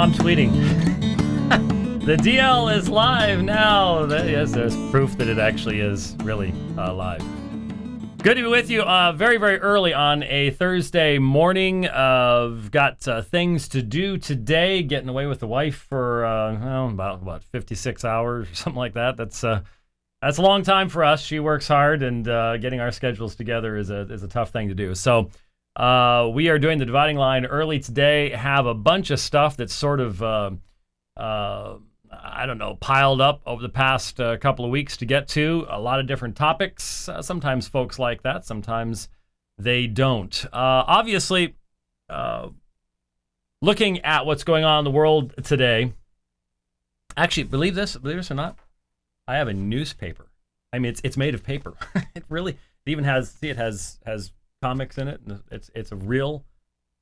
I'm tweeting. The DL is live now. Yes, there's proof that it actually is really live. Good to be with you very, very early on a Thursday morning. I've got things to do today, getting away with the wife for about 56 hours or something like that. That's a long time for us. She works hard, and getting our schedules together is a tough thing to do. So we are doing the dividing line early today. Have a bunch of stuff that's sort of piled up over the past couple of weeks to get to. A lot of different topics. Sometimes folks like that. Sometimes they don't. Obviously, looking at what's going on in the world today. Actually, believe this or not, I have a newspaper. I mean, it's made of paper. It even has. See, it has comics in it. And it's a real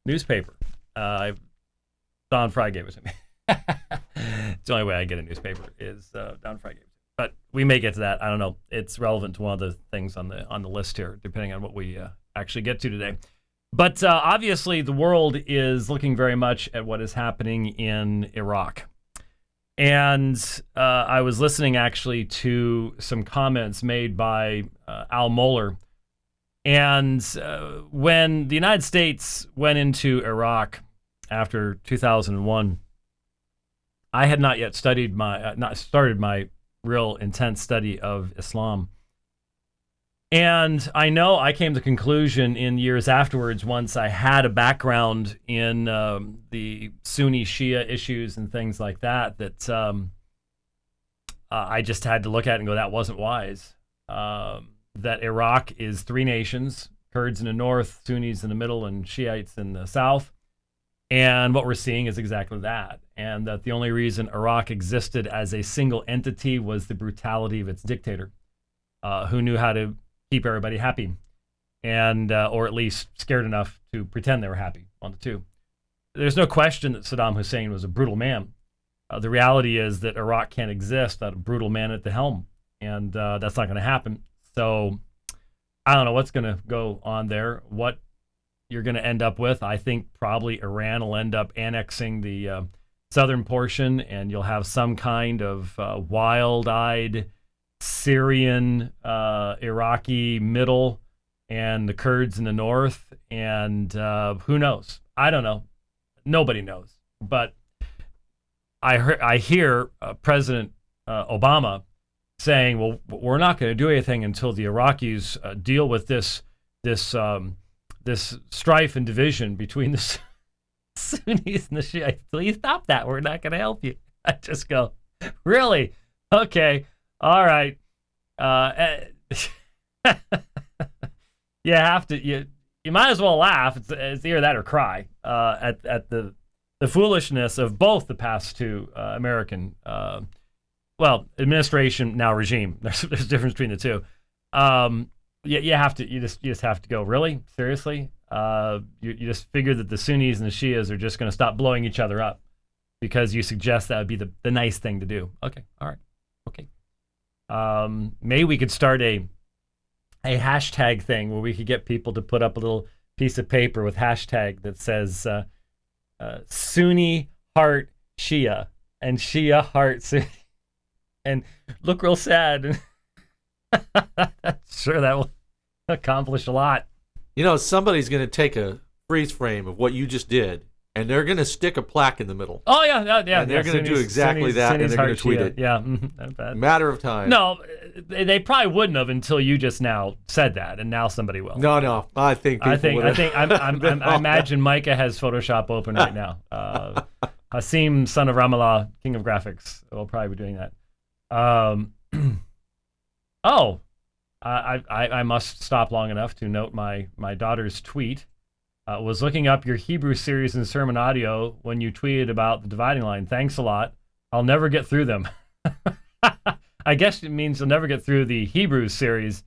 newspaper. Don Fry gave it to me. It's the only way I get a newspaper is Don Fry gave it. But we may get to that. I don't know. It's relevant to one of the things on the list here, depending on what we actually get to today. But obviously, the world is looking very much at what is happening in Iraq. And I was listening actually to some comments made by Al Mohler. And when the United States went into Iraq after 2001, I had not yet started my real intense study of Islam. And I know I came to the conclusion in years afterwards, once I had a background in the Sunni Shia issues and things like that, that I just had to look at it and go, that wasn't wise. That Iraq is three nations, Kurds in the north, Sunnis in the middle, and Shiites in the south. And what we're seeing is exactly that. And that the only reason Iraq existed as a single entity was the brutality of its dictator, who knew how to keep everybody happy, and or at least scared enough to pretend they were happy, one of the two. There's no question that Saddam Hussein was a brutal man. The reality is that Iraq can't exist without a brutal man at the helm, and that's not going to happen. So I don't know what's going to go on there, what you're going to end up with. I think probably Iran will end up annexing the southern portion, and you'll have some kind of wild-eyed Syrian, Iraqi middle, and the Kurds in the north. And who knows? I don't know. Nobody knows. But I hear President Obama saying, "Well, we're not going to do anything until the Iraqis deal with this strife and division between the Sunnis and the Shiites. Please stop that. We're not going to help you." I just go, really? Okay. All right. You have to. You might as well laugh. It's either that or cry at the foolishness of both the past two American administration, now regime. There's a difference between the two. You just have to go, really? Seriously? You just figure that the Sunnis and the Shias are just going to stop blowing each other up because you suggest that would be the nice thing to do. Okay, all right, okay. Maybe we could start a hashtag thing where we could get people to put up a little piece of paper with hashtag that says Sunni heart Shia and Shia heart Sunni, and look real sad. Sure, that will accomplish a lot. You know, somebody's going to take a freeze frame of what you just did, and they're going to stick a plaque in the middle. Oh, yeah. And they're going to do exactly that, and they're going to tweet it. Yeah, not bad. Matter of time. No, they probably wouldn't have until you just now said that, and now somebody will. No. I think I imagine Micah has Photoshop open right now. Hassim, son of Ramallah, king of graphics, will probably be doing that. I must stop long enough to note my daughter's tweet. Was looking up your Hebrew series and sermon audio when you tweeted about the dividing line. Thanks a lot. I'll never get through them. I guess it means you'll never get through the Hebrew series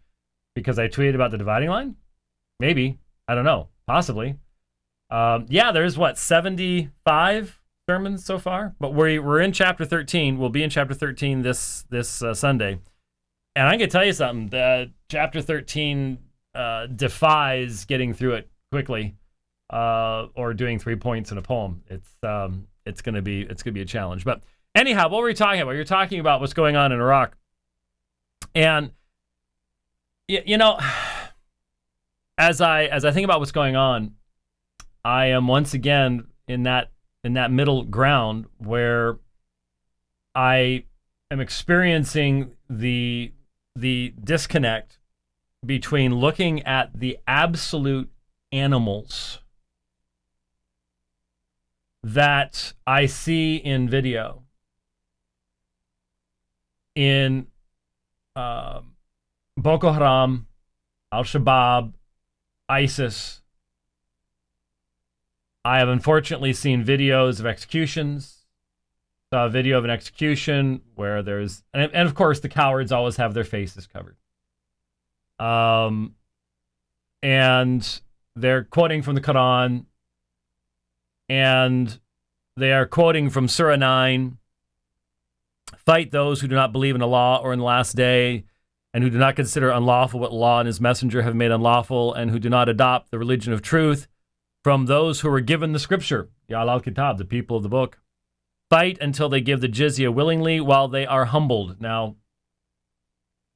because I tweeted about the dividing line? Maybe. I don't know. Possibly. There's 75 sermons so far? But we're in chapter 13. We'll be in chapter 13 this Sunday. And I can tell you something. Chapter 13 defies getting through it quickly or doing 3 points in a poem. it's gonna be a challenge. But anyhow, what were we talking about? You're talking about what's going on in Iraq, and you know, as I think about what's going on, I am once again in that middle ground where I am experiencing the disconnect between looking at the absolute animals that I see in video in Boko Haram, Al-Shabaab, ISIS. I have unfortunately seen videos of executions. Saw a video of an execution where there's, and of course the cowards always have their faces covered. And they're quoting from the Quran, and they are quoting from Surah 9, fight those who do not believe in Allah or in the last day, and who do not consider unlawful what Allah and his messenger have made unlawful, and who do not adopt the religion of truth from those who were given the scripture, Ya'al al-Kitab, the people of the book. Fight until they give the jizya willingly while they are humbled. Now,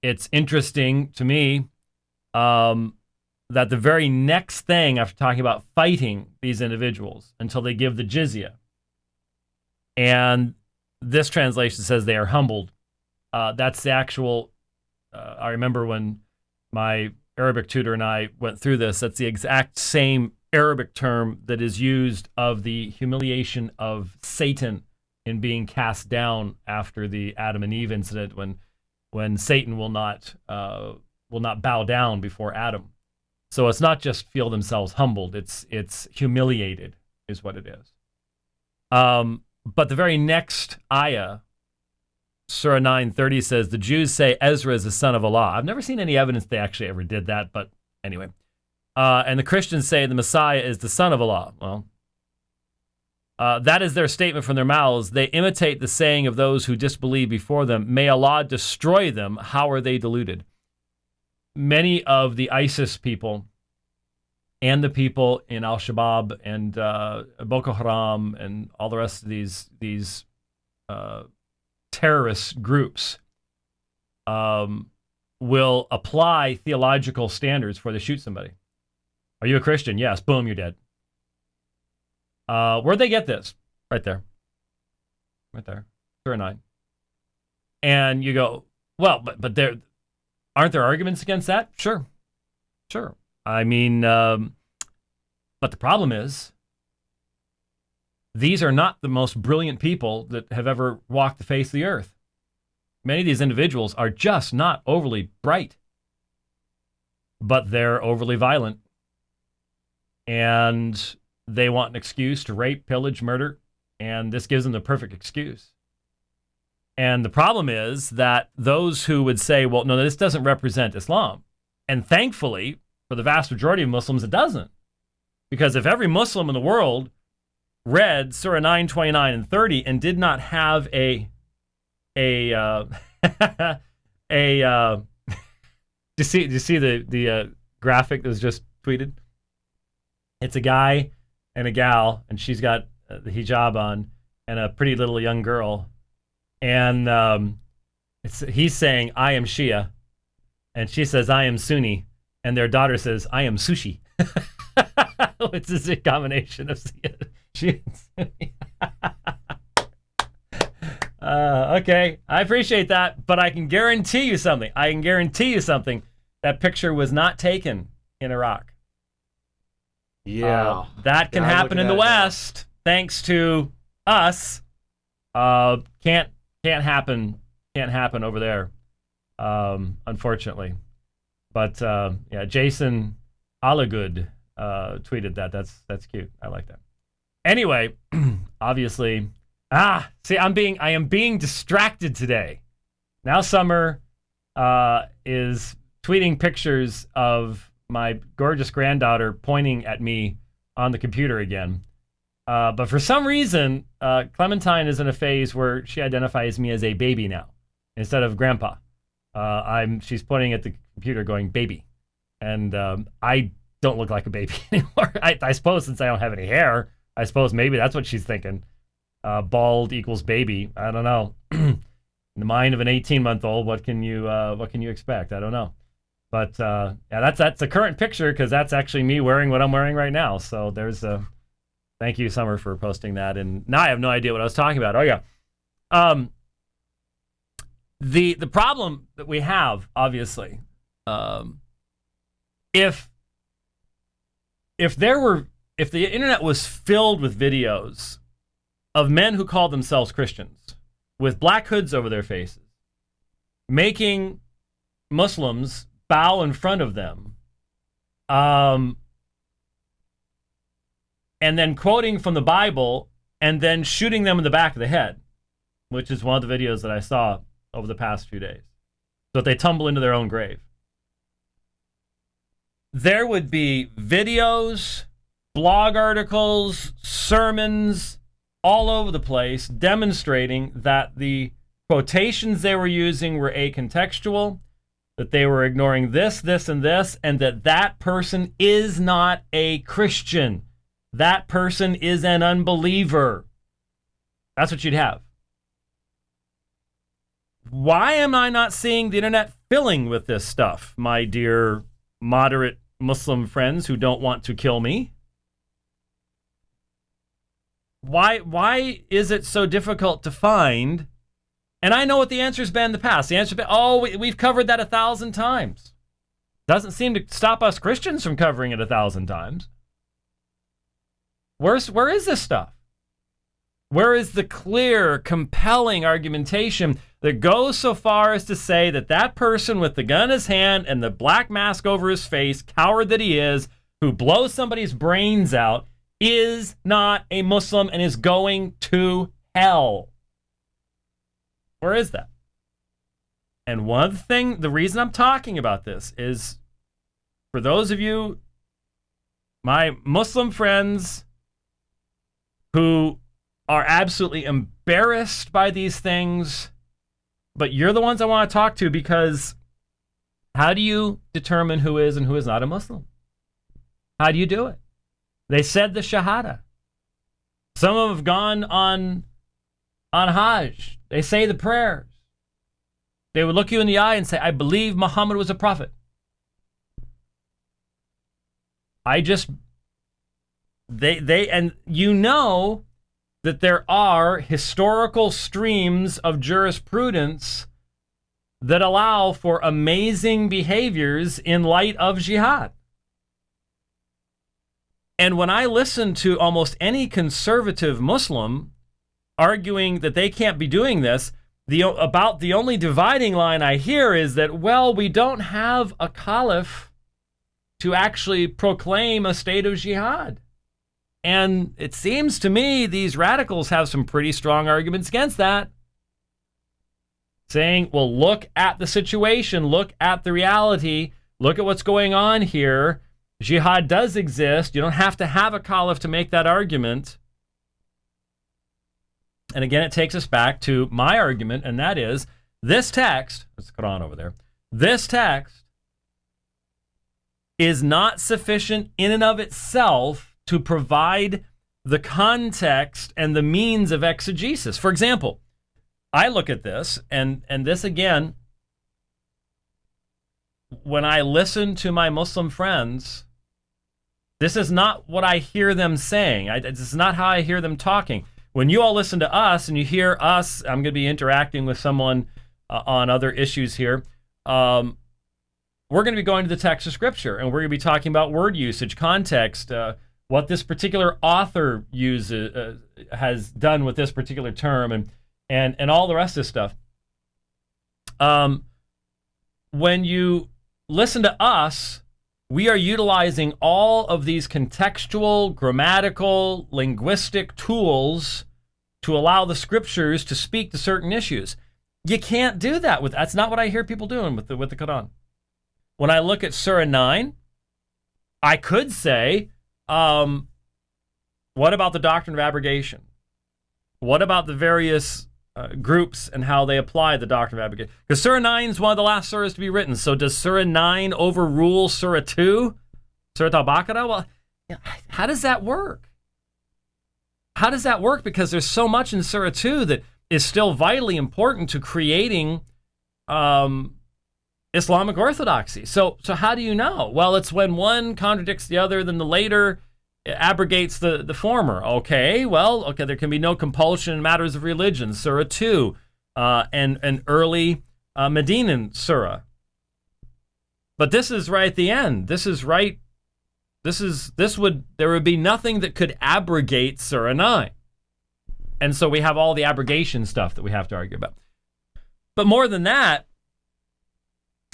it's interesting to me that the very next thing after talking about fighting these individuals until they give the jizya, and this translation says they are humbled. That's the actual, I remember when my Arabic tutor and I went through this, that's the exact same Arabic term that is used of the humiliation of Satan in being cast down after the Adam and Eve incident, when Satan will not bow down before Adam. So it's not just feel themselves humbled; it's humiliated is what it is. But the very next ayah, Surah 9:30, says the Jews say Ezra is the son of Allah. I've never seen any evidence they actually ever did that, but anyway. And the Christians say the Messiah is the son of Allah. Well, that is their statement from their mouths. They imitate the saying of those who disbelieve before them. May Allah destroy them. How are they deluded? Many of the ISIS people and the people in Al-Shabaab and Boko Haram and all the rest of these terrorist groups will apply theological standards before they shoot somebody. Are you a Christian? Yes. Boom, you're dead. Where'd they get this? Right there. Right there. Surah 9. And you go, well, but there aren't there arguments against that? Sure. I mean, but the problem is, these are not the most brilliant people that have ever walked the face of the earth. Many of these individuals are just not overly bright, but they're overly violent. And they want an excuse to rape, pillage, murder, and this gives them the perfect excuse. And the problem is that those who would say, well, no, this doesn't represent Islam. And thankfully, for the vast majority of Muslims, it doesn't. Because if every Muslim in the world read Surah 9, 29, and 30 and did not have do you see the graphic that was just tweeted? It's a guy and a gal, and she's got the hijab on, and a pretty little young girl. And he's saying, I am Shia, and she says, I am Sunni, and their daughter says, I am sushi. It's a combination of Shia and Sunni. Okay, I appreciate that, but I can guarantee you something. That picture was not taken in Iraq. Yeah. That can happen in the West, thanks to us. Can't happen over there, unfortunately. But yeah, Jason Alagood tweeted that. That's cute. I like that. Anyway, obviously, see, I am being distracted today. Now Summer is tweeting pictures of my gorgeous granddaughter pointing at me on the computer again. But for some reason, Clementine is in a phase where she identifies me as a baby now instead of grandpa. She's pointing at the computer going, baby. And I don't look like a baby anymore. I suppose since I don't have any hair, I suppose maybe that's what she's thinking. bald equals baby. I don't know. In the mind of an 18-month-old, what can you expect? I don't know. But yeah, that's the current picture, because that's actually me wearing what I'm wearing right now. So there's a thank you, Summer, for posting that. And now I have no idea what I was talking about. Oh yeah. The problem that we have, obviously, if the internet was filled with videos of men who called themselves Christians with black hoods over their faces, making Muslims bow in front of them, and then quoting from the Bible and then shooting them in the back of the head, which is one of the videos that I saw over the past few days, so that they tumble into their own grave. There would be videos, blog articles, sermons all over the place demonstrating that the quotations they were using were acontextual, that they were ignoring this, this, and this, and that person is not a Christian. That person is an unbeliever. That's what you'd have. Why am I not seeing the internet filling with this stuff, my dear moderate Muslim friends who don't want to kill me? Why is it so difficult to find? And I know what the answer's been in the past. The answer's been, we've covered that 1,000 times. Doesn't seem to stop us Christians from covering it 1,000 times. Where is this stuff? Where is the clear, compelling argumentation that goes so far as to say that that person with the gun in his hand and the black mask over his face, coward that he is, who blows somebody's brains out, is not a Muslim and is going to hell? Where is that? And the reason I'm talking about this is, for those of you, my Muslim friends, who are absolutely embarrassed by these things, but you're the ones I want to talk to, because how do you determine who is and who is not a Muslim? How do you do it? They said the Shahada. Some of them have gone on Hajj. They say the prayers. They would look you in the eye and say, I believe Muhammad was a prophet. And you know that there are historical streams of jurisprudence that allow for amazing behaviors in light of jihad. And when I listen to almost any conservative Muslim arguing that they can't be doing this, about the only dividing line I hear is that, well, we don't have a caliph to actually proclaim a state of jihad. And it seems to me these radicals have some pretty strong arguments against that. Saying, well, look at the situation, look at the reality, look at what's going on here. Jihad does exist. You don't have to have a caliph to make that argument. And again, it takes us back to my argument, and that is this text, let's put on over there, this text is not sufficient in and of itself to provide the context and the means of exegesis. For example, I look at this, and this again, when I listen to my Muslim friends, this is not what I hear them saying. This is not how I hear them talking. When you all listen to us and you hear us, I'm going to be interacting with someone on other issues here. We're going to be going to the text of Scripture, and we're going to be talking about word usage, context, what this particular author has done with this particular term, and all the rest of this stuff. When you listen to us, we are utilizing all of these contextual, grammatical, linguistic tools to allow the Scriptures to speak to certain issues. You can't do that that's not what I hear people doing with the Quran. When I look at Surah 9, I could say, what about the doctrine of abrogation? What about the various groups and how they apply the doctrine of abrogation? Because Surah 9 is one of the last surahs to be written. So does Surah 9 overrule Surah 2? Surah Al-Baqarah? Well, how does that work? how does that work? Because there's so much in Surah 2 that is still vitally important to creating Islamic orthodoxy. So how do you know? Well, it's when one contradicts the other, then the later abrogates the former. Okay, there can be no compulsion in matters of religion. Surah 2 and early Medinan Surah. But this is right at the end. There would be nothing that could abrogate Surah 9. And so we have all the abrogation stuff that we have to argue about. But more than that,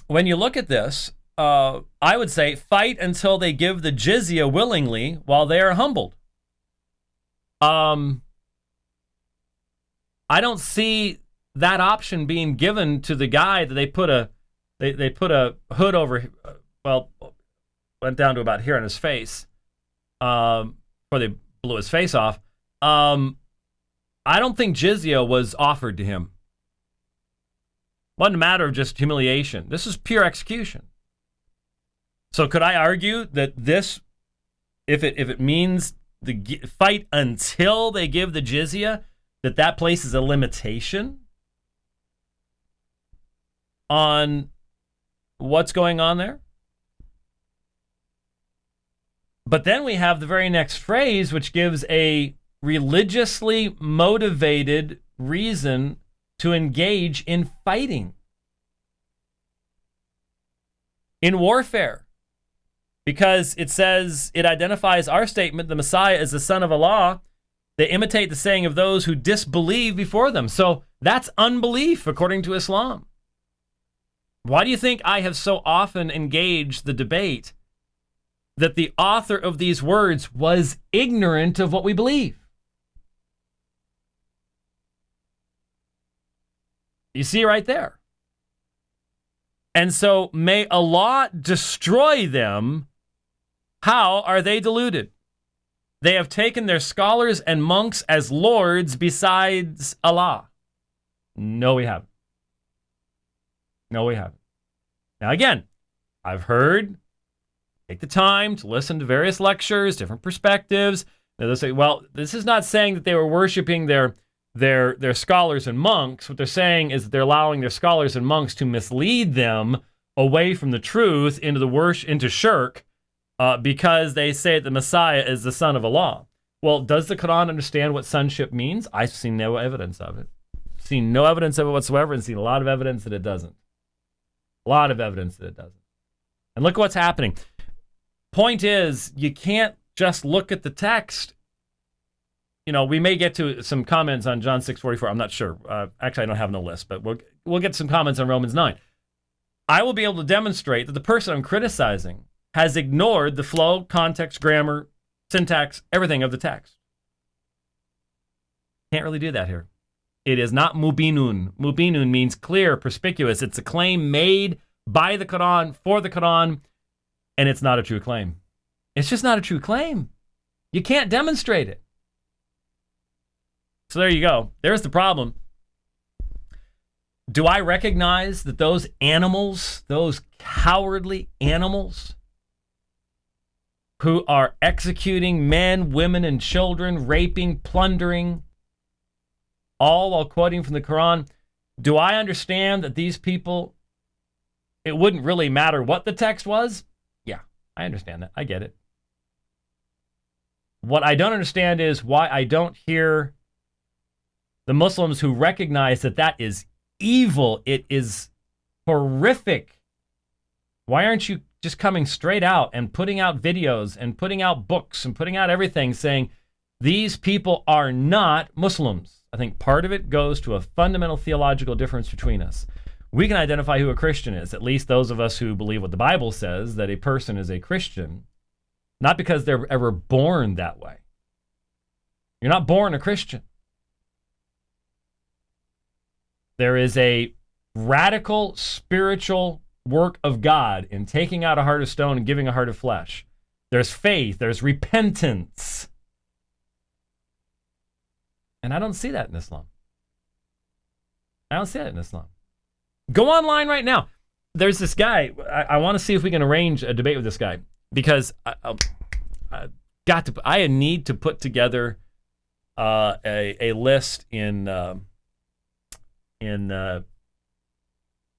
when you look at this, I would say fight until they give the jizya willingly while they are humbled. I don't see that option being given to the guy that they put a hood over, went down to about here on his face, before they blew his face off. I don't think jizya was offered to him. It wasn't a matter of just humiliation. This is pure execution. So could I argue that this, if it means the fight until they give the jizya, that places a limitation on what's going on there? But then we have the very next phrase, which gives a religiously motivated reason to engage in fighting, in warfare, because it identifies our statement, the Messiah is the Son of Allah. They imitate the saying of those who disbelieve before them. So that's unbelief according to Islam. Why do you think I have so often engaged the debate that the author of these words was ignorant of what we believe? You see right there. And so may Allah destroy them. How are they deluded? They have taken their scholars and monks as lords besides Allah. No, we haven't. No, we haven't. Now, again, I've heard, take the time to listen to various lectures, different perspectives. Now, they'll say, well, this is not saying that they were worshiping their scholars and monks. What they're saying is that they're allowing their scholars and monks to mislead them away from the truth into shirk, because they say that the Messiah is the Son of Allah. Well, does the Quran understand what sonship means? I've seen no evidence of it. Seen no evidence of it whatsoever, and seen a lot of evidence that it doesn't. A lot of evidence that it doesn't. And look what's happening. Point is, you can't just look at the text. You know, we may get to some comments on John 6:44. I'm not sure. Actually, I don't have no list, but we'll get some comments on Romans 9. I will be able to demonstrate that the person I'm criticizing has ignored the flow, context, grammar, syntax, everything of the text. Can't really do that here. It is not mubinun. Mubinun means clear, perspicuous. It's a claim made by the Quran, for the Quran, and it's not a true claim. It's just not a true claim. You can't demonstrate it. So there you go. There's the problem. Do I recognize that those animals, those cowardly animals who are executing men, women, and children, raping, plundering, all while quoting from the Quran, do I understand that these people, it wouldn't really matter what the text was? Yeah, I understand that. I get it. What I don't understand is why I don't hear the Muslims who recognize that that is evil. It is horrific. Why aren't you just coming straight out and putting out videos and putting out books and putting out everything saying these people are not Muslims? I think part of it goes to a fundamental theological difference between us. We can identify who a Christian is, at least those of us who believe what the Bible says, that a person is a Christian, not because they're ever born that way. You're not born a Christian. There is a radical spiritual work of God in taking out a heart of stone and giving a heart of flesh. There's faith, there's repentance. And I don't see that in Islam. I don't see that in Islam. Go online right now. There's this guy. I want to see if we can arrange a debate with this guy, because I need to put together a list in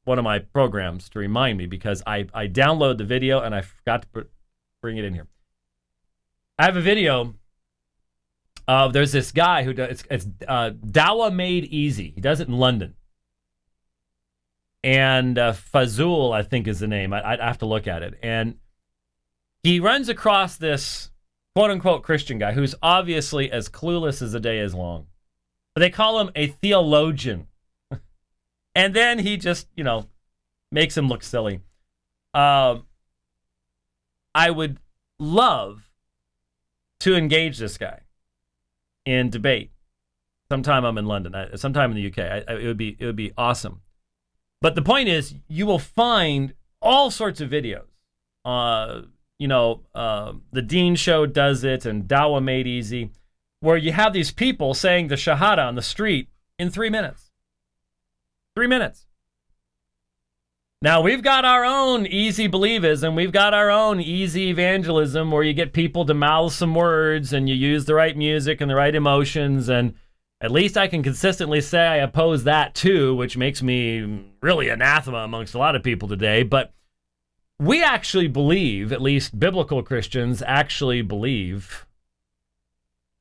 one of my programs to remind me, because I download the video and I forgot to bring it in here. I have a video of there's this guy who does it's Dawah Made Easy. He does it in London. And Fazul, I think, is the name. I have to look at it. And he runs across this quote-unquote Christian guy who's obviously as clueless as the day is long. But they call him a theologian. And then he just, makes him look silly. I would love to engage this guy in debate. Sometime I'm in London, sometime in the UK. It would be awesome. But the point is, you will find all sorts of videos. The Dean Show does it, and Dawah Made Easy, where you have these people saying the Shahada on the street in 3 minutes. 3 minutes. Now, we've got our own easy believism. We've got our own easy evangelism where you get people to mouth some words and you use the right music and the right emotions. And at least I can consistently say I oppose that too, which makes me really anathema amongst a lot of people today. But we actually believe, at least biblical Christians actually believe,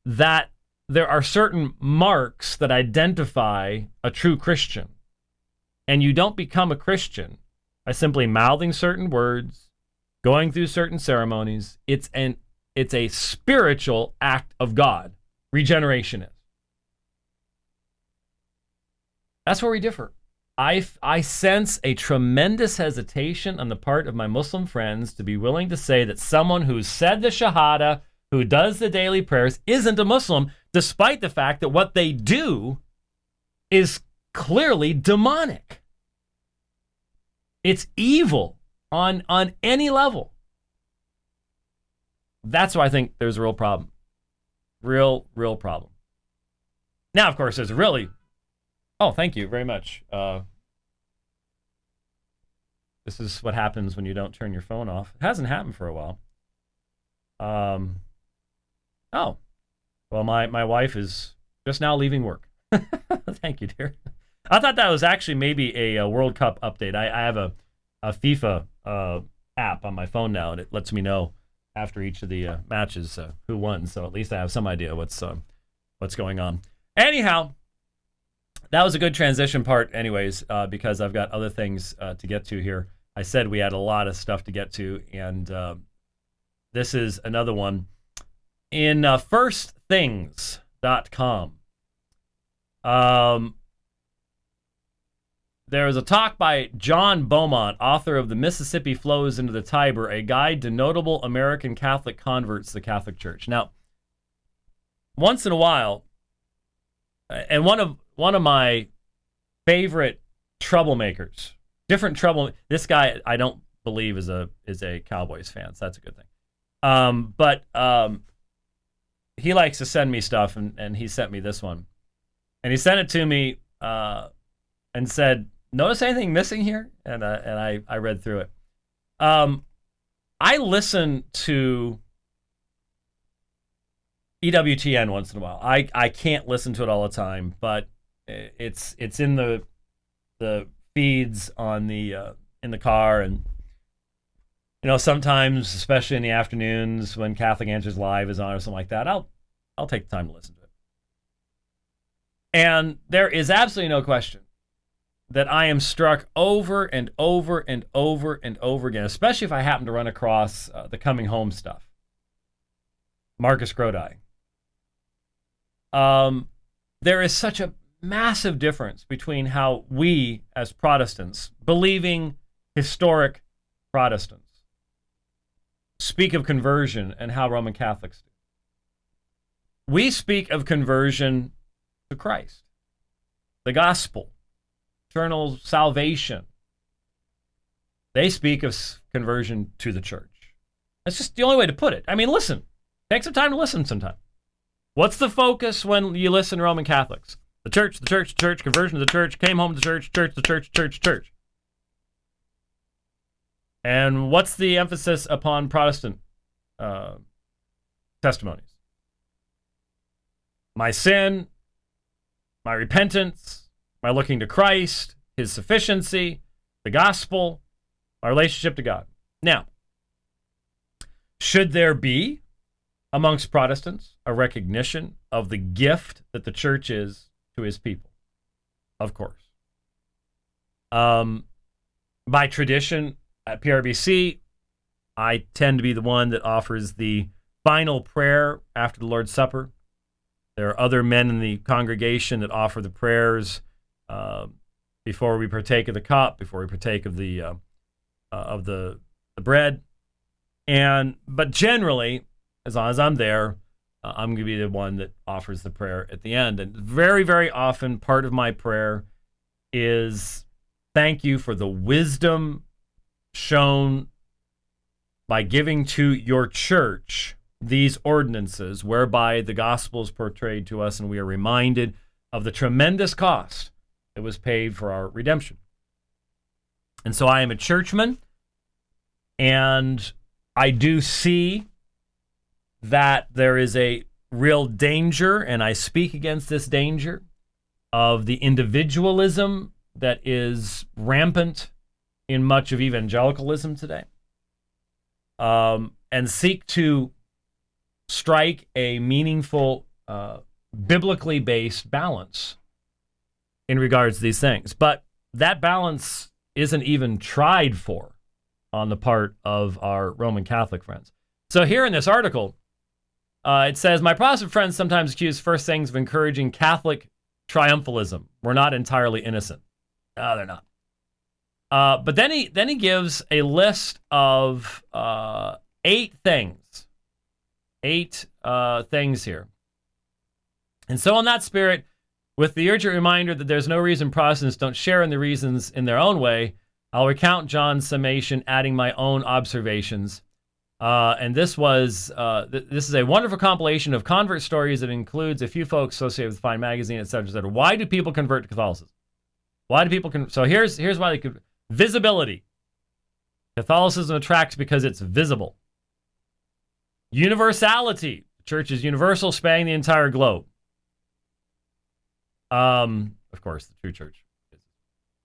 that there are certain marks that identify a true Christian. And you don't become a Christian by simply mouthing certain words, going through certain ceremonies. It's a spiritual act of God. Regeneration is. That's where we differ. I sense a tremendous hesitation on the part of my Muslim friends to be willing to say that someone who's said the Shahada, who does the daily prayers, isn't a Muslim, despite the fact that what they do is clearly demonic. It's evil on any level. That's why I think there's a real problem. Real problem. Now, of course, there's really... Oh, thank you very much. This is what happens when you don't turn your phone off. It hasn't happened for a while. Oh. Well, my wife is just now leaving work. Thank you, dear. I thought that was actually maybe a World Cup update. I have a FIFA app on my phone now, and it lets me know after each of the matches who won. So at least I have some idea what's going on. Anyhow, that was a good transition part anyways, because I've got other things to get to here. I said we had a lot of stuff to get to, and this is another one. In firstthings.com, there is a talk by John Beaumont, author of The Mississippi Flows into the Tiber, a guide to notable American Catholic converts to the Catholic Church. Now, once in a while, and one of my favorite troublemakers, this guy I don't believe is a Cowboys fan, so that's a good thing. But he likes to send me stuff, and he sent me this one. And he sent it to me and said, notice anything missing here? And I read through it. I listen to EWTN once in a while. I can't listen to it all the time, but it's in the feeds on the in the car, and sometimes, especially in the afternoons when Catholic Answers Live is on or something like that, I'll take the time to listen to it. And there is absolutely no question that I am struck over and over and over and over again, especially if I happen to run across the coming home stuff. Marcus Grodi. There is such a massive difference between how we, as Protestants, believing historic Protestants, speak of conversion and how Roman Catholics do. We speak of conversion to Christ, the gospel, eternal salvation. They speak of conversion to the church. That's just the only way to put it. I mean, listen. Take some time to listen sometime. What's the focus when you listen to Roman Catholics? The church, the church, the church, conversion to the church, came home to the church, church, the church, church, church. And what's the emphasis upon Protestant testimonies? my sin, my repentance, my looking to Christ, his sufficiency, the gospel, my relationship to God. Now, should there be amongst Protestants a recognition of the gift that the church is to his people? Of course. By tradition at PRBC, I tend to be the one that offers the final prayer after the Lord's Supper. There are other men in the congregation that offer the prayers before we partake of the cup, before we partake of the bread. But generally, as long as I'm there, I'm going to be the one that offers the prayer at the end. And very, very often, part of my prayer is thank you for the wisdom shown by giving to your church these ordinances whereby the gospel is portrayed to us and we are reminded of the tremendous cost that was paid for our redemption. And so I am a churchman, and I do see that there is a real danger, and I speak against this danger, of the individualism that is rampant in much of evangelicalism today, and seek to strike a meaningful, biblically based balance in regards to these things. But that balance isn't even tried for on the part of our Roman Catholic friends. So here in this article, it says, my Protestant friends sometimes accuse First Things of encouraging Catholic triumphalism. We're not entirely innocent. No, they're not. But then he gives a list of 8 things. 8 things here. And so in that spirit, with the urgent reminder that there's no reason Protestants don't share in the reasons in their own way, I'll recount John's summation, adding my own observations. And this is a wonderful compilation of convert stories that includes a few folks associated with Fine Magazine, etc., etc. Why do people convert to Catholicism? Why do people so here's why they could. Visibility. Catholicism attracts because it's visible. Universality. The church is universal, spanning the entire globe. Of course, the true church.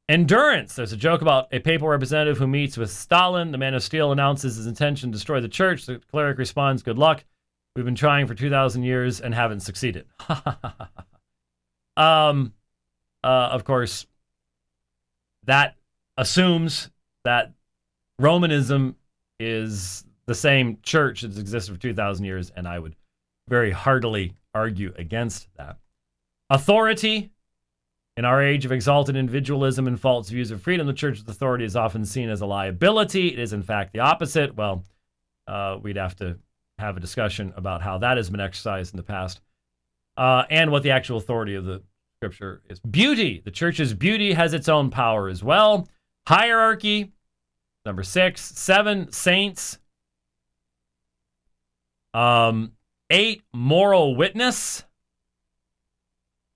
Endurance. There's a joke about a papal representative who meets with Stalin. The man of steel announces his intention to destroy the church. The cleric responds, good luck. We've been trying for 2,000 years and haven't succeeded. Of course, that assumes that Romanism is the same church that's existed for 2,000 years, and I would very heartily argue against that. Authority. In our age of exalted individualism and false views of freedom, the church's authority is often seen as a liability. It is, in fact, the opposite. Well, we'd have to have a discussion about how that has been exercised in the past and what the actual authority of the Scripture is. Beauty. The church's beauty has its own power as well. Hierarchy. Number 6. 7. Saints. 8. Moral witness.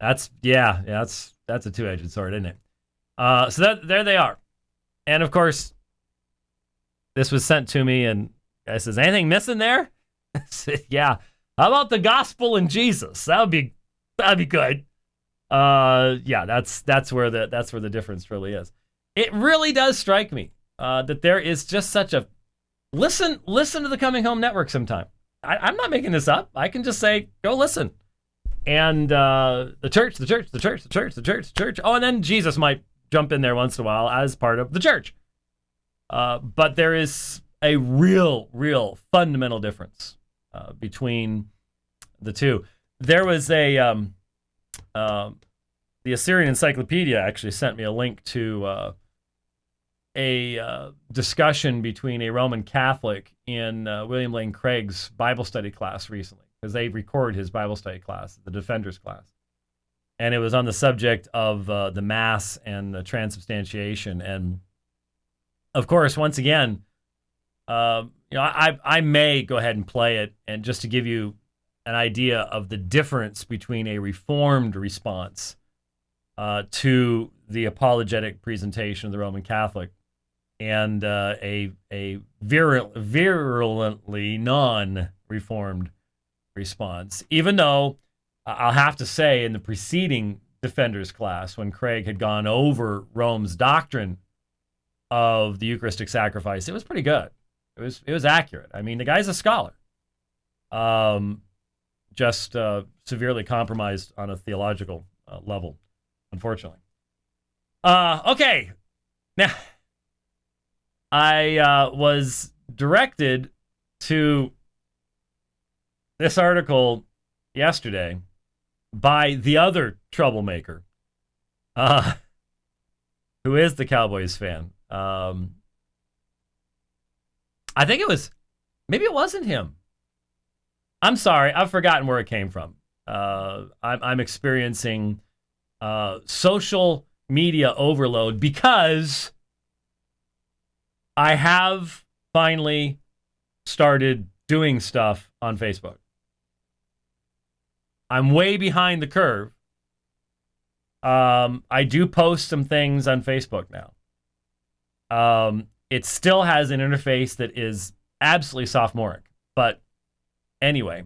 That's a two-edged sword, isn't it? So there they are. And of course, this was sent to me, and I says, anything missing there? I said, yeah. How about the gospel and Jesus? That'd be good. Yeah, that's where the difference really is. It really does strike me that there is just such a listen to the Coming Home Network sometime. I'm not making this up. I can just say, go listen. And the church. Oh, and then Jesus might jump in there once in a while as part of the church. But there is a real fundamental difference between the two. There was the Assyrian Encyclopedia actually sent me a link to a discussion between a Roman Catholic in William Lane Craig's Bible study class recently, because they record his Bible study class, the Defenders class. And it was on the subject of the Mass and the transubstantiation. And, of course, once again, I may go ahead and play it, and just to give you an idea of the difference between a Reformed response to the apologetic presentation of the Roman Catholic and a virulently non-Reformed response, even though I'll have to say, in the preceding Defenders class, when Craig had gone over Rome's doctrine of the Eucharistic sacrifice, it was pretty good. It was accurate. I mean, the guy's a scholar. Just severely compromised on a theological level, unfortunately. Okay. Now, I was directed to this article yesterday by the other troublemaker, who is the Cowboys fan. I think maybe it wasn't him. I'm sorry, I've forgotten where it came from. I'm experiencing social media overload because I have finally started doing stuff on Facebook. I'm way behind the curve. I do post some things on Facebook now. It still has an interface that is absolutely sophomoric, but anyway.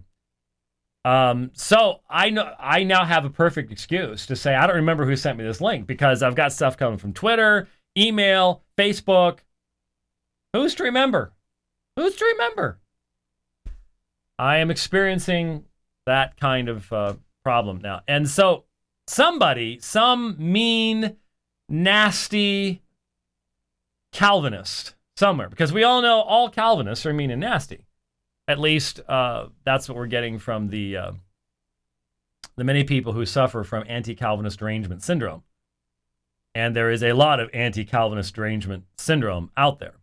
So I now have a perfect excuse to say I don't remember who sent me this link because I've got stuff coming from Twitter, email, Facebook. Who's to remember? Who's to remember? I am experiencing that kind of problem now. And so some mean, nasty Calvinist somewhere, because we all know all Calvinists are mean and nasty. At least that's what we're getting from the many people who suffer from anti-Calvinist derangement syndrome. And there is a lot of anti-Calvinist derangement syndrome out there.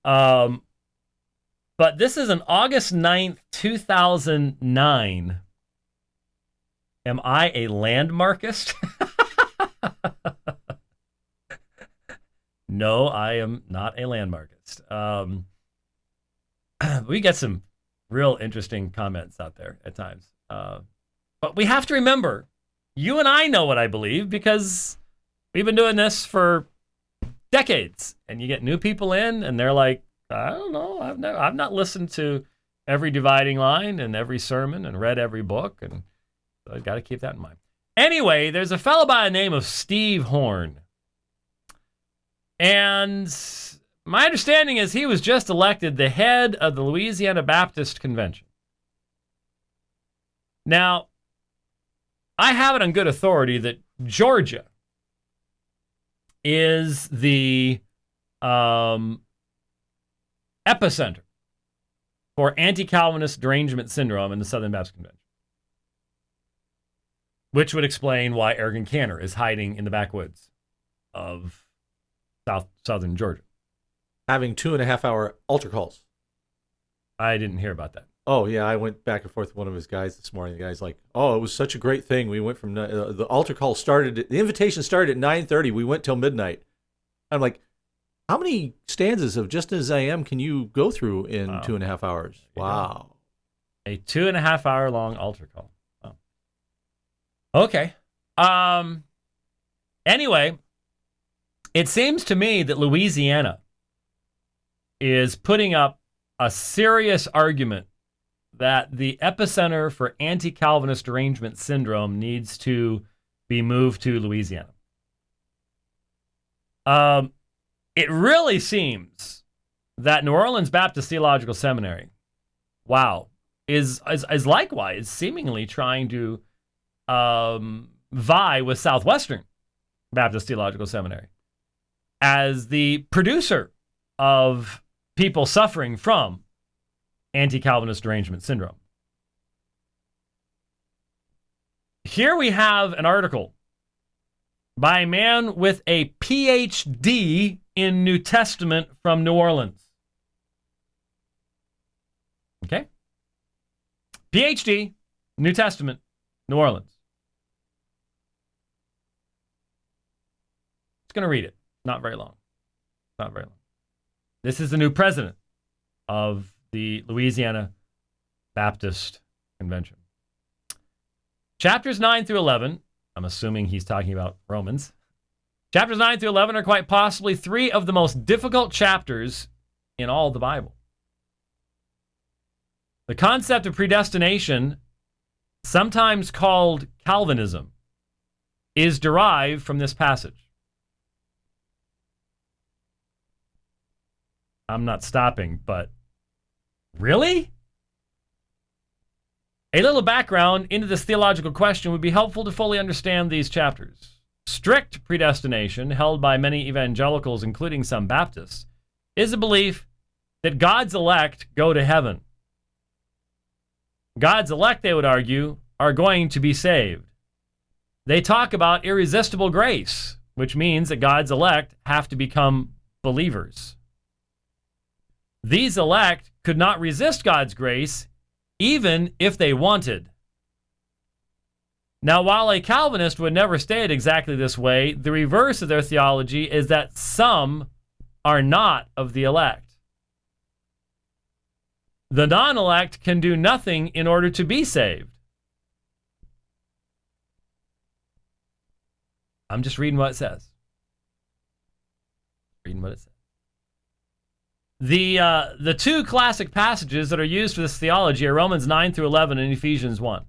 But this is an August 9th, 2009. Am I a landmarkist? No, I am not a landmarkist. We get some real interesting comments out there at times. But we have to remember, you and I know what I believe because we've been doing this for decades. And you get new people in and they're like, I don't know. I've not listened to every dividing line and every sermon and read every book. And so I've got to keep that in mind. Anyway, there's a fellow by the name of Steve Horn. And my understanding is he was just elected the head of the Louisiana Baptist Convention. Now, I have it on good authority that Georgia is the epicenter for anti-Calvinist derangement syndrome in the Southern Baptist Convention, which would explain why Eric Cantor is hiding in the backwoods of southern Georgia. Having 2.5-hour altar calls. I didn't hear about that. Oh, yeah, I went back and forth with one of his guys this morning. The guy's like, oh, it was such a great thing. We went from, the altar call started, the invitation started at 9:30. We went till midnight. I'm like, how many stanzas of Just As I Am can you go through in 2.5 hours? Wow. A 2.5-hour long altar call. Oh. Okay. Anyway, it seems to me that Louisiana is putting up a serious argument that the epicenter for anti-Calvinist derangement syndrome needs to be moved to Louisiana. It really seems that New Orleans Baptist Theological Seminary, is likewise seemingly trying to vie with Southwestern Baptist Theological Seminary as the producer of people suffering from anti-Calvinist derangement syndrome. Here we have an article by a man with a PhD in New Testament from New Orleans. Okay? PhD, New Testament, New Orleans. Just going to read it. Not very long. Not very long. This is the new president of the Louisiana Baptist Convention. Chapters 9 through 11, I'm assuming he's talking about Romans. Chapters 9 through 11 are quite possibly three of the most difficult chapters in all the Bible. The concept of predestination sometimes called Calvinism, is derived from this passage. I'm not stopping, but really? A little background into this theological question would be helpful to fully understand these chapters. Strict predestination, held by many evangelicals, including some Baptists, is a belief that God's elect go to heaven. God's elect, they would argue, are going to be saved. They talk about irresistible grace, which means that God's elect have to become believers. These elect could not resist God's grace even if they wanted. Now, while a Calvinist would never say it exactly this way, the reverse of their theology is that some are not of the elect. The non-elect can do nothing in order to be saved. I'm just reading what it says. Reading what it says. The two classic passages that are used for this theology are Romans 9 through 11 and Ephesians 1.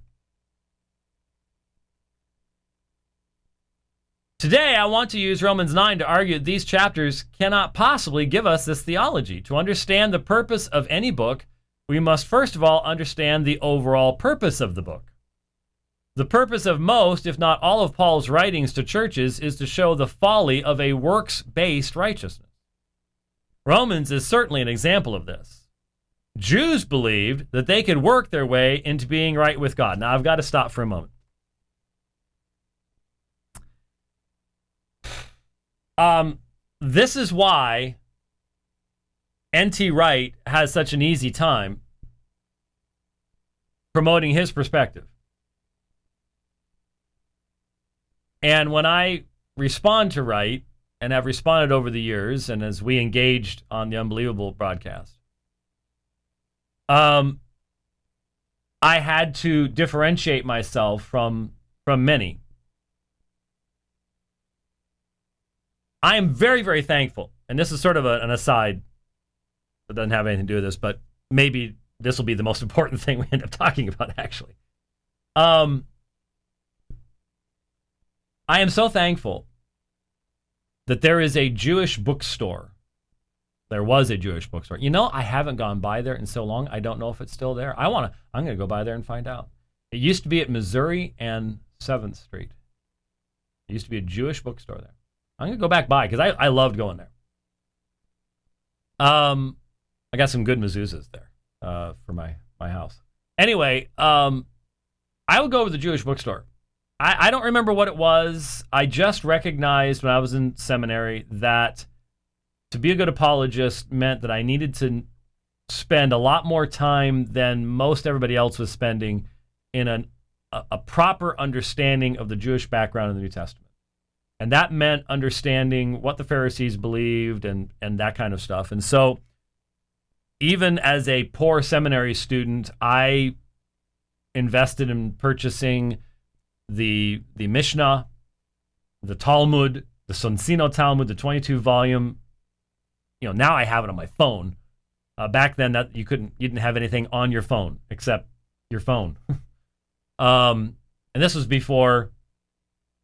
Today, I want to use Romans 9 to argue that these chapters cannot possibly give us this theology. To understand the purpose of any book, we must first of all understand the overall purpose of the book. The purpose of most, if not all, of Paul's writings to churches is to show the folly of a works-based righteousness. Romans is certainly an example of this. Jews believed that they could work their way into being right with God. Now, I've got to stop for a moment. This is why N.T. Wright has such an easy time promoting his perspective. And when I respond to Wright, and have responded over the years, and as we engaged on the Unbelievable broadcast, I had to differentiate myself from many. I am very, very thankful, and this is sort of an aside that doesn't have anything to do with this, but maybe this will be the most important thing we end up talking about, actually. I am so thankful that there is a Jewish bookstore. There was a Jewish bookstore. You know, I haven't gone by there in so long, I don't know if it's still there. I'm going to go by there and find out. It used to be at Missouri and 7th Street. There used to be a Jewish bookstore there. I'm going to go back by because I loved going there. I got some good mezuzahs there for my house. Anyway, I would go to the Jewish bookstore. I don't remember what it was. I just recognized when I was in seminary that to be a good apologist meant that I needed to spend a lot more time than most everybody else was spending in a proper understanding of the Jewish background in the New Testament. And that meant understanding what the Pharisees believed and that kind of stuff. And so even as a poor seminary student, I invested in purchasing the Mishnah, the Talmud, the Sonsino Talmud, the 22-volume. You know, now I have it on my phone. Back then, that you didn't have anything on your phone except your phone. And this was before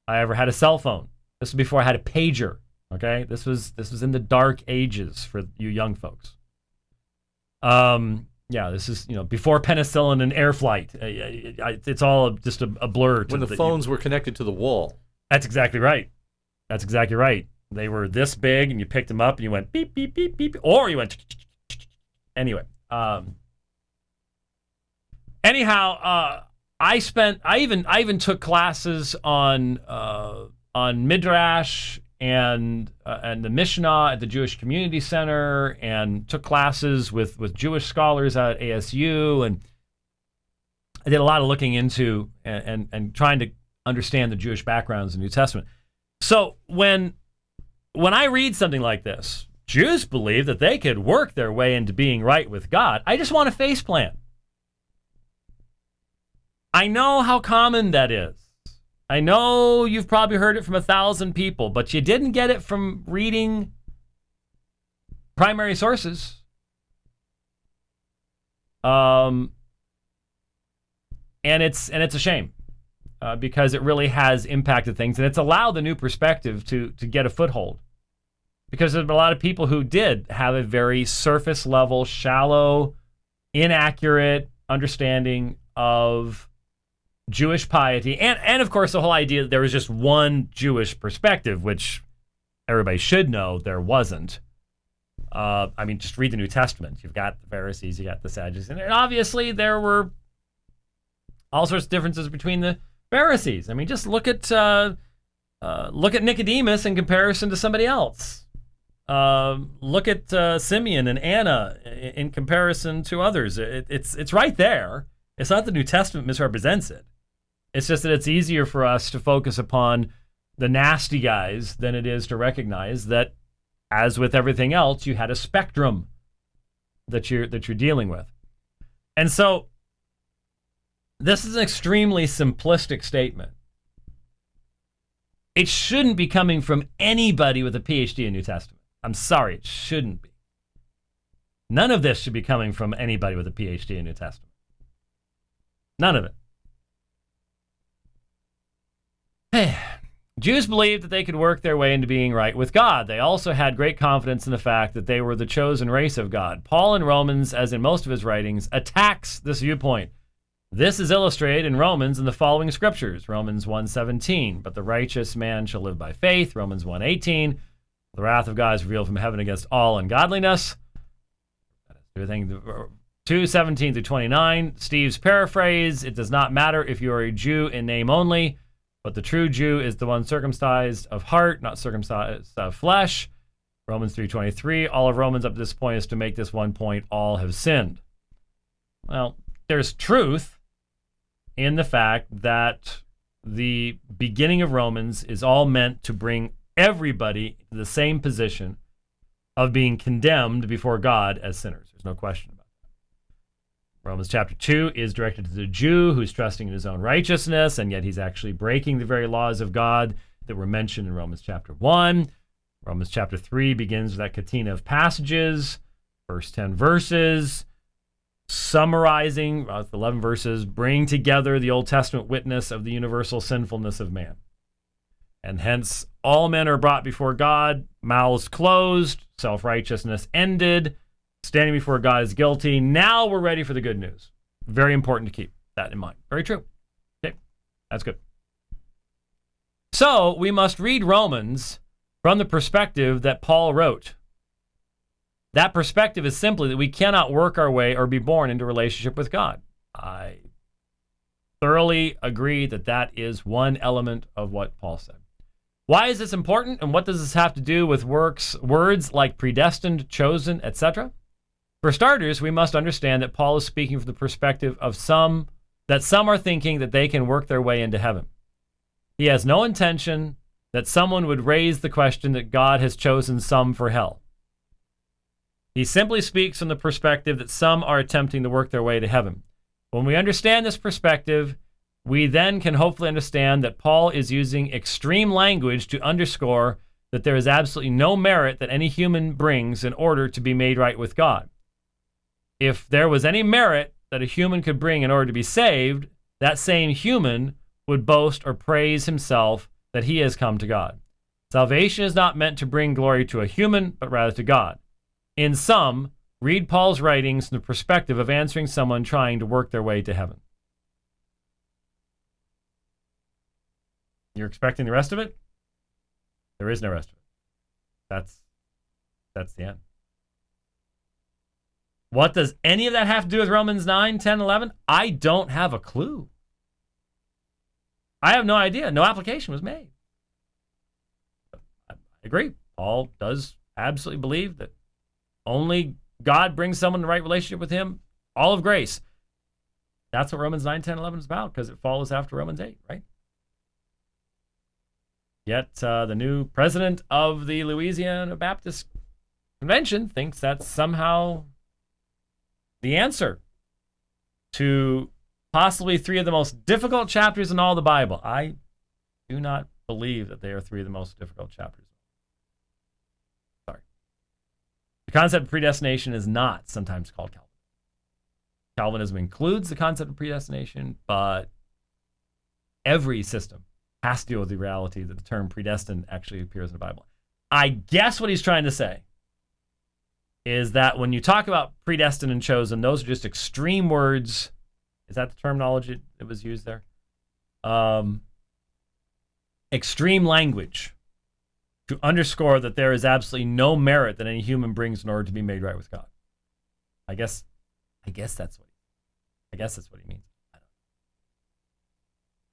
I ever had a cell phone. This was before I had a pager. Okay, this was in the dark ages for you young folks. Yeah, this is, before penicillin and air flight. It's all just a blur. When the phones were connected to the wall. That's exactly right. That's exactly right. They were this big, and you picked them up, and you went beep, beep, beep, beep, or you went. Anyway. Anyhow, I even took classes on Midrash and the Mishnah at the Jewish Community Center, and took classes with Jewish scholars at ASU, and I did a lot of looking into and trying to understand the Jewish backgrounds in the New Testament. So when I read something like this, Jews believe that they could work their way into being right with God, I just want to faceplant. I know how common that is. I know you've probably heard it from 1,000 people, but you didn't get it from reading primary sources. And it's a shame because it really has impacted things, and it's allowed the new perspective to get a foothold. Because there's been a lot of people who did have a very surface level, shallow, inaccurate understanding of Jewish piety, and of course the whole idea that there was just one Jewish perspective, which everybody should know there wasn't. I mean, just read the New Testament. You've got the Pharisees, you got the Sadducees, and obviously there were all sorts of differences between the Pharisees. I mean, just look at Nicodemus in comparison to somebody else. Look at Simeon and Anna in comparison to others. It's right there. It's not the New Testament misrepresents it. It's just that it's easier for us to focus upon the nasty guys than it is to recognize that, as with everything else, you had a spectrum that you're dealing with. And so this is an extremely simplistic statement. It shouldn't be coming from anybody with a PhD in New Testament. I'm sorry, it shouldn't be. None of this should be coming from anybody with a PhD in New Testament. None of it. Jews believed that they could work their way into being right with God. They also had great confidence in the fact that they were the chosen race of God. Paul in Romans, as in most of his writings, attacks this viewpoint. This is illustrated in Romans in the following scriptures. Romans 1:17, but the righteous man shall live by faith. Romans 1:18, the wrath of God is revealed from heaven against all ungodliness. 2:17 through 29, Steve's paraphrase, it does not matter if you are a Jew in name only, but the true Jew is the one circumcised of heart, not circumcised of flesh. Romans 3:23, all of Romans up to this point is to make this one point, all have sinned. Well, there's truth in the fact that the beginning of Romans is all meant to bring everybody to the same position of being condemned before God as sinners. There's no question about that. Romans chapter 2 is directed to the Jew who's trusting in his own righteousness, and yet he's actually breaking the very laws of God that were mentioned in Romans chapter 1. Romans chapter 3 begins with that catena of passages, first 10 verses, summarizing, 11 verses, bring together the Old Testament witness of the universal sinfulness of man. And hence, all men are brought before God, mouths closed, self-righteousness ended, standing before God is guilty. Now we're ready for the good news. Very important to keep that in mind. Very true. Okay, that's good. So we must read Romans from the perspective that Paul wrote. That perspective is simply that we cannot work our way or be born into a relationship with God. I thoroughly agree that that is one element of what Paul said. Why is this important, and what does this have to do with words like predestined, chosen, etc.? For starters, we must understand that Paul is speaking from the perspective of some are thinking that they can work their way into heaven. He has no intention that someone would raise the question that God has chosen some for hell. He simply speaks from the perspective that some are attempting to work their way to heaven. When we understand this perspective, we then can hopefully understand that Paul is using extreme language to underscore that there is absolutely no merit that any human brings in order to be made right with God. If there was any merit that a human could bring in order to be saved, that same human would boast or praise himself that he has come to God. Salvation is not meant to bring glory to a human, but rather to God. In sum, read Paul's writings from the perspective of answering someone trying to work their way to heaven. You're expecting the rest of it? There is no rest of it. That's the end. What does any of that have to do with Romans 9, 10, 11? I don't have a clue. I have no idea. No application was made. I agree. Paul does absolutely believe that only God brings someone in the right relationship with him. All of grace. That's what Romans 9, 10, 11 is about, because it follows after Romans 8, right? Yet the new president of the Louisiana Baptist Convention thinks that's somehow the answer to possibly three of the most difficult chapters in all the Bible. I do not believe that they are three of the most difficult chapters. Sorry. The concept of predestination is not sometimes called Calvinism. Calvinism includes the concept of predestination, but every system has to deal with the reality that the term predestined actually appears in the Bible. I guess what he's trying to say is that when you talk about predestined and chosen, those are just extreme words. Is that the terminology that was used there? Extreme language to underscore that there is absolutely no merit that any human brings in order to be made right with God. I guess that's what he means.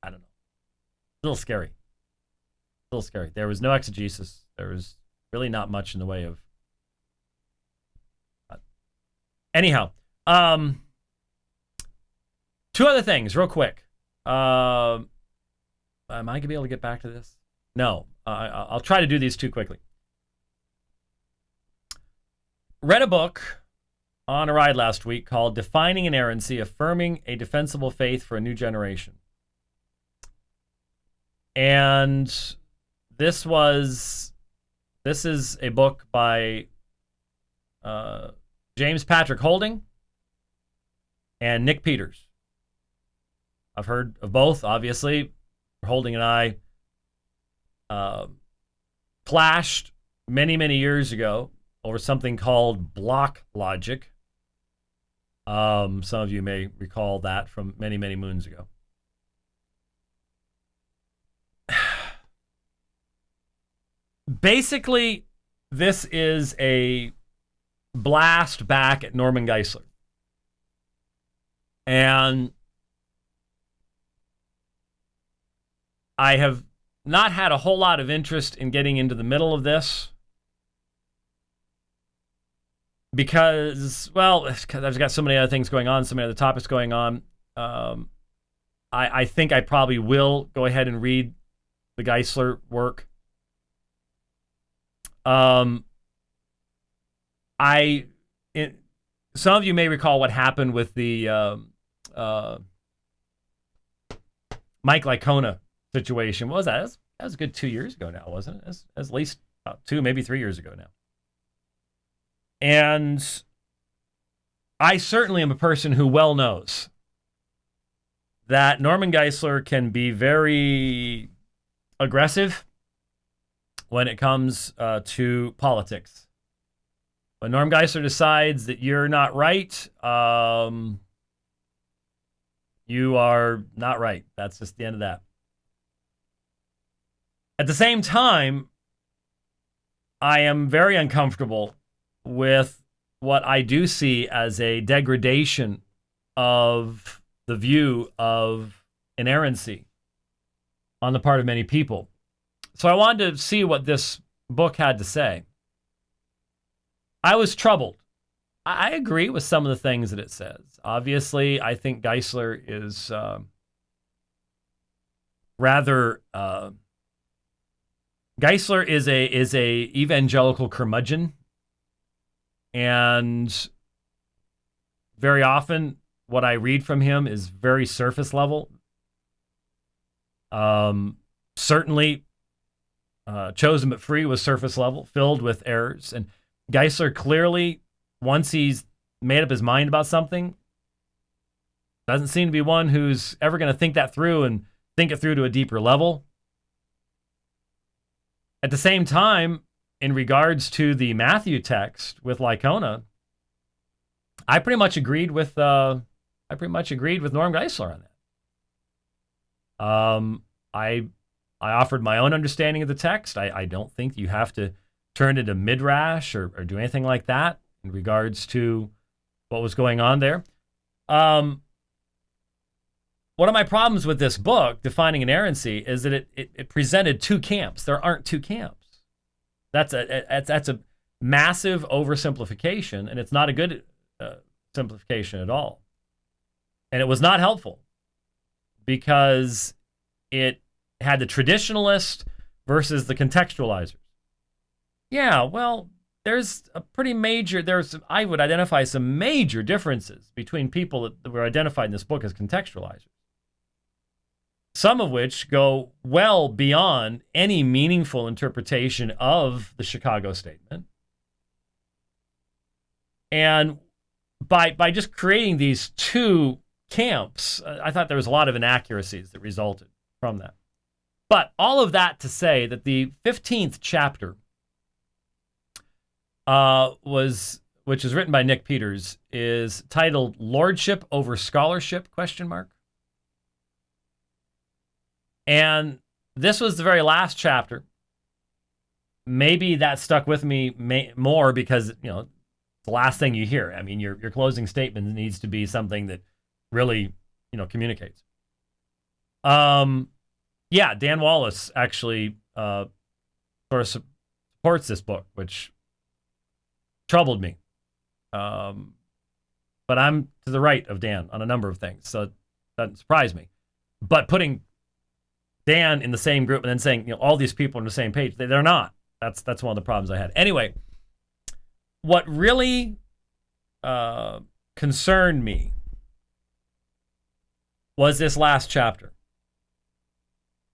I don't know. A little scary. There was no exegesis. There was really not much in the way of. Anyhow, two other things, real quick. Am I gonna be able to get back to this? No. I'll try to do these two quickly. Read a book on a ride last week called "Defining Inerrancy: Affirming a Defensible Faith for a New Generation." And this is a book by James Patrick Holding and Nick Peters. I've heard of both, obviously. Holding and I clashed many, many years ago over something called block logic. Some of you may recall that from many, many moons ago. Basically, this is a blast back at Norman Geisler. And I have not had a whole lot of interest in getting into the middle of this because I've got so many other things going on, so many other topics going on. I think I probably will go ahead and read the Geisler work. Some of you may recall what happened with the Mike Licona situation. What was that? That was a good 2 years ago now, wasn't it? That's at least about 2, maybe 3 years ago now. And I certainly am a person who well knows that Norman Geisler can be very aggressive when it comes to politics. When Norm Geisler decides that you're not right, you are not right. That's just the end of that. At the same time, I am very uncomfortable with what I do see as a degradation of the view of inerrancy on the part of many people. So I wanted to see what this book had to say. I was troubled. I agree with some of the things that it says. Obviously, I think Geisler is Geisler is a evangelical curmudgeon, and very often what I read from him is very surface level. Certainly, Chosen but Free was surface level, filled with errors, and Geisler clearly, once he's made up his mind about something, doesn't seem to be one who's ever going to think that through and think it through to a deeper level. At the same time, in regards to the Matthew text with Licona, I pretty much agreed with Norm Geisler on that. I offered my own understanding of the text. I don't think you have to turn into midrash or do anything like that in regards to what was going on there. One of my problems with this book, Defining Inerrancy, is that it presented two camps. There aren't two camps. That's a massive oversimplification, and it's not a good simplification at all. And it was not helpful because it had the traditionalist versus the contextualizers. Yeah, well, I would identify some major differences between people that were identified in this book as contextualizers. Some of which go well beyond any meaningful interpretation of the Chicago Statement. And by just creating these two camps, I thought there was a lot of inaccuracies that resulted from that. But all of that to say that the 15th chapter which is written by Nick Peters, is titled "Lordship Over Scholarship?" ? And this was the very last chapter. Maybe that stuck with me more because, it's the last thing you hear. I mean, your closing statement needs to be something that really, communicates. Dan Wallace actually sort of supports this book, which troubled me. But I'm to the right of Dan on a number of things, so it doesn't surprise me. But putting Dan in the same group and then saying, all these people are on the same page, they're not. That's one of the problems I had. Anyway, what really concerned me was this last chapter.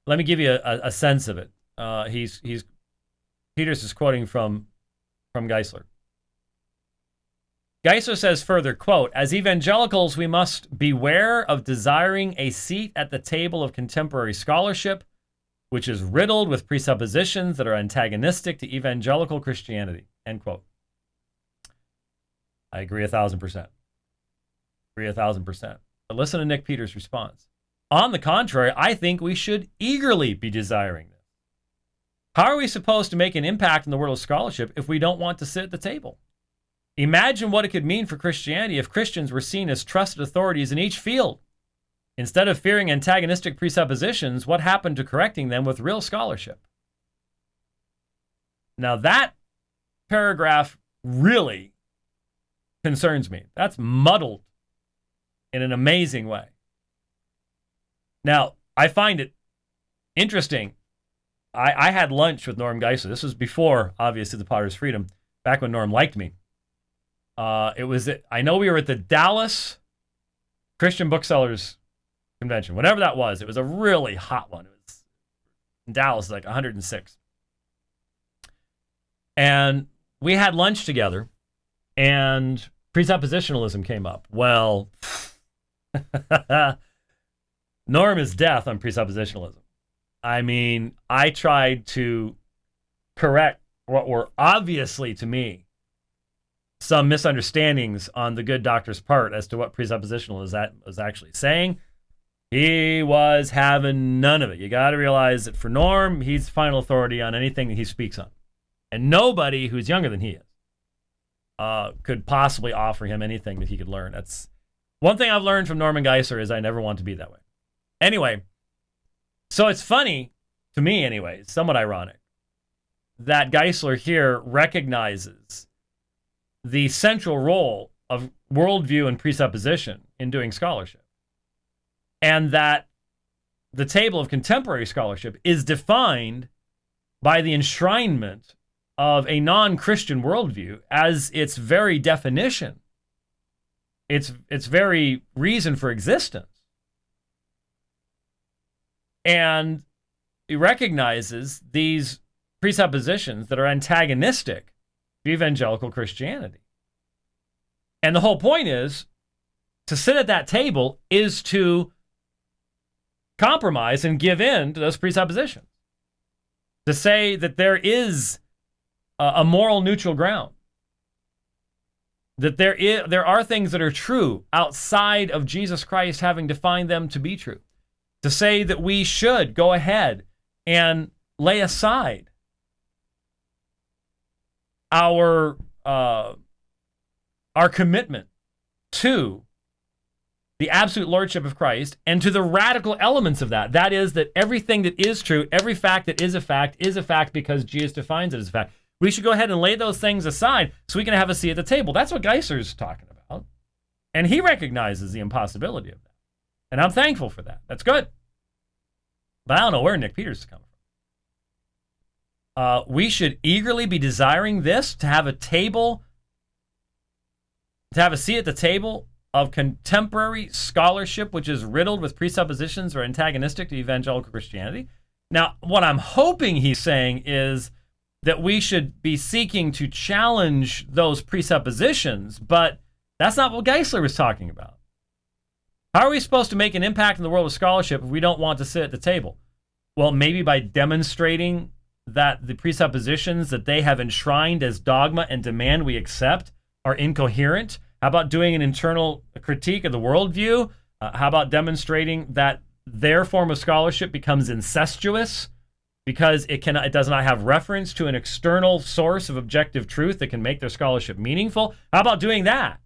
Let me give you a sense of it. Peters is quoting from Geisler. Geisler says further, quote, "As evangelicals, we must beware of desiring a seat at the table of contemporary scholarship, which is riddled with presuppositions that are antagonistic to evangelical Christianity," end quote. I agree 1,000%. Agree 1,000%. But listen to Nick Peters' response. "On the contrary, I think we should eagerly be desiring this. How are we supposed to make an impact in the world of scholarship if we don't want to sit at the table? Imagine what it could mean for Christianity if Christians were seen as trusted authorities in each field. Instead of fearing antagonistic presuppositions, what happened to correcting them with real scholarship?" Now that paragraph really concerns me. That's muddled in an amazing way. Now, I find it interesting. I had lunch with Norm Geisler. This was before, obviously, the Potter's Freedom, back when Norm liked me. I know we were at the Dallas Christian Booksellers Convention, whatever that was. It was a really hot one. It was in Dallas, like 106. And we had lunch together, and presuppositionalism came up. Well, Norm is death on presuppositionalism. I mean, I tried to correct what were obviously, to me, some misunderstandings on the good doctor's part as to what presuppositionalism was actually saying. He was having none of it. You got to realize that for Norm, he's final authority on anything that he speaks on. And nobody who's younger than he is could possibly offer him anything that he could learn. That's one thing I've learned from Norman Geisler is I never want to be that way. Anyway, so it's funny, to me anyway, somewhat ironic, that Geisler here recognizes the central role of worldview and presupposition in doing scholarship, and that the table of contemporary scholarship is defined by the enshrinement of a non-Christian worldview as its very definition, its very reason for existence. And he recognizes these presuppositions that are antagonistic to evangelical Christianity. And the whole point is, to sit at that table is to compromise and give in to those presuppositions. To say that there is a moral neutral ground. That there are things that are true outside of Jesus Christ having defined them to be true. To say that we should go ahead and lay aside our commitment to the absolute lordship of Christ and to the radical elements of that. That is, that everything that is true, every fact that is a fact because Jesus defines it as a fact. We should go ahead and lay those things aside so we can have a seat at the table. That's what Geisler's talking about. And he recognizes the impossibility of that. And I'm thankful for that. That's good. But I don't know where Nick Peters is coming from. We should eagerly be desiring this, to have a table, to have a seat at the table of contemporary scholarship, which is riddled with presuppositions or antagonistic to evangelical Christianity. Now, what I'm hoping he's saying is that we should be seeking to challenge those presuppositions, but That's not what Geisler was talking about. How are we supposed to make an impact in the world of scholarship if we don't want to sit at the table? Well, maybe by demonstrating that the presuppositions that they have enshrined as dogma and demand we accept are incoherent. How about doing an internal critique of the worldview? How about demonstrating that their form of scholarship becomes incestuous because it does not have reference to an external source of objective truth that can make their scholarship meaningful? How about doing that?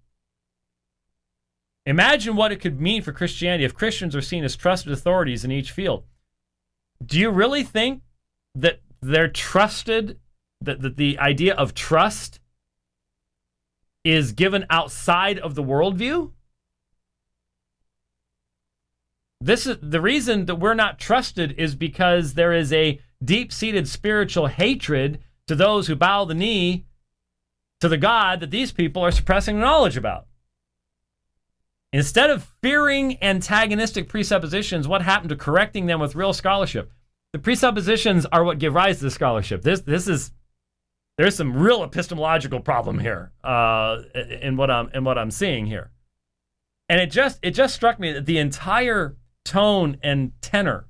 Imagine what it could mean for Christianity if Christians are seen as trusted authorities in each field. Do you really think that they're trusted, that the idea of trust is given outside of the worldview? This is the reason that we're not trusted, is because there is a deep-seated spiritual hatred to those who bow the knee to the God that these people are suppressing knowledge about. Instead of fearing antagonistic presuppositions, what happened to correcting them with real scholarship? The presuppositions are what give rise to the scholarship. There's some real epistemological problem here in what I'm seeing here, and it just struck me that the entire tone and tenor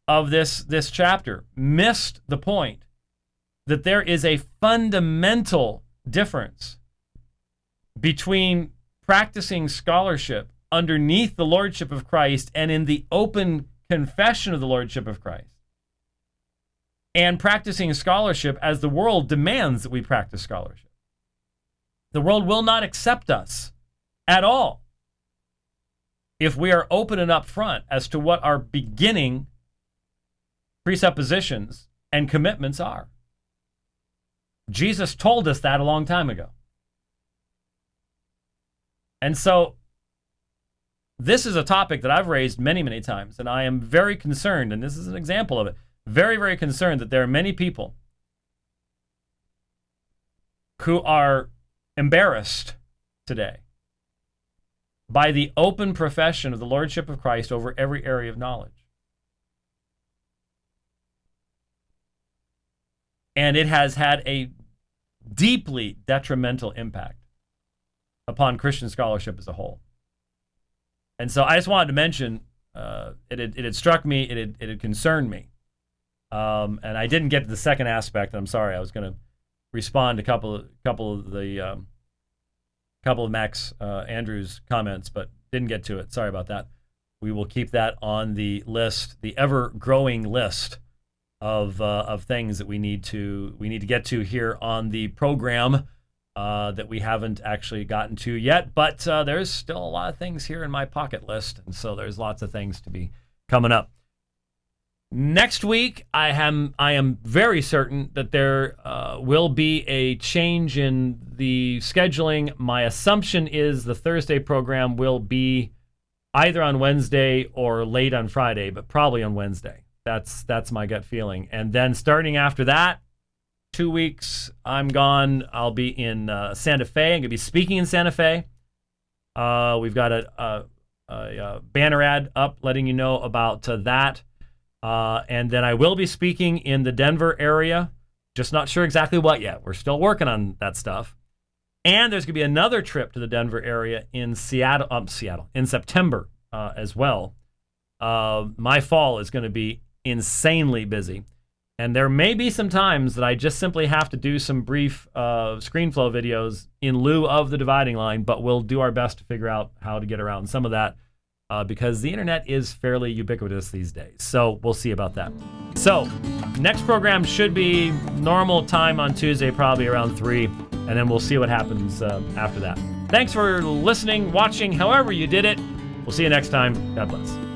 of this chapter missed the point that there is a fundamental difference between practicing scholarship underneath the lordship of Christ and in the open confession of the lordship of Christ, and practicing scholarship as the world demands that we practice scholarship. The world will not accept us at all if we are open and upfront as to what our beginning presuppositions and commitments are. Jesus told us that a long time ago. And so this is a topic that I've raised many, many times, and I am very concerned, and this is an example of it, very, very concerned that there are many people who are embarrassed today by the open profession of the lordship of Christ over every area of knowledge. And it has had a deeply detrimental impact upon Christian scholarship as a whole. And so I just wanted to mention, it had struck me, it had concerned me. And I didn't get to the second aspect. I'm sorry. I was going to respond to a couple of Max Andrews' comments, but didn't get to it. Sorry about that. We will keep that on the list, the ever-growing list of things that we need to get to here on the program that we haven't actually gotten to yet. But there's still a lot of things here in my pocket list, and so there's lots of things to be coming up. Next week, I am very certain that there will be a change in the scheduling. My assumption is the Thursday program will be either on Wednesday or late on Friday, but probably on Wednesday. That's my gut feeling. And then starting after that, 2 weeks, I'm gone. I'll be in Santa Fe. I'm going to be speaking in Santa Fe. We've got a banner ad up letting you know about that. And then I will be speaking in the Denver area. Just not sure exactly what yet. We're still working on that stuff. And there's going to be another trip to the Denver area in in September as well. My fall is going to be insanely busy. And there may be some times that I just simply have to do some brief ScreenFlow videos in lieu of the dividing line, but we'll do our best to figure out how to get around some of that. Because the internet is fairly ubiquitous these days. So we'll see about that. So next program should be normal time on Tuesday, probably around 3, and then we'll see what happens after that. Thanks for listening, watching, however you did it. We'll see you next time. God bless.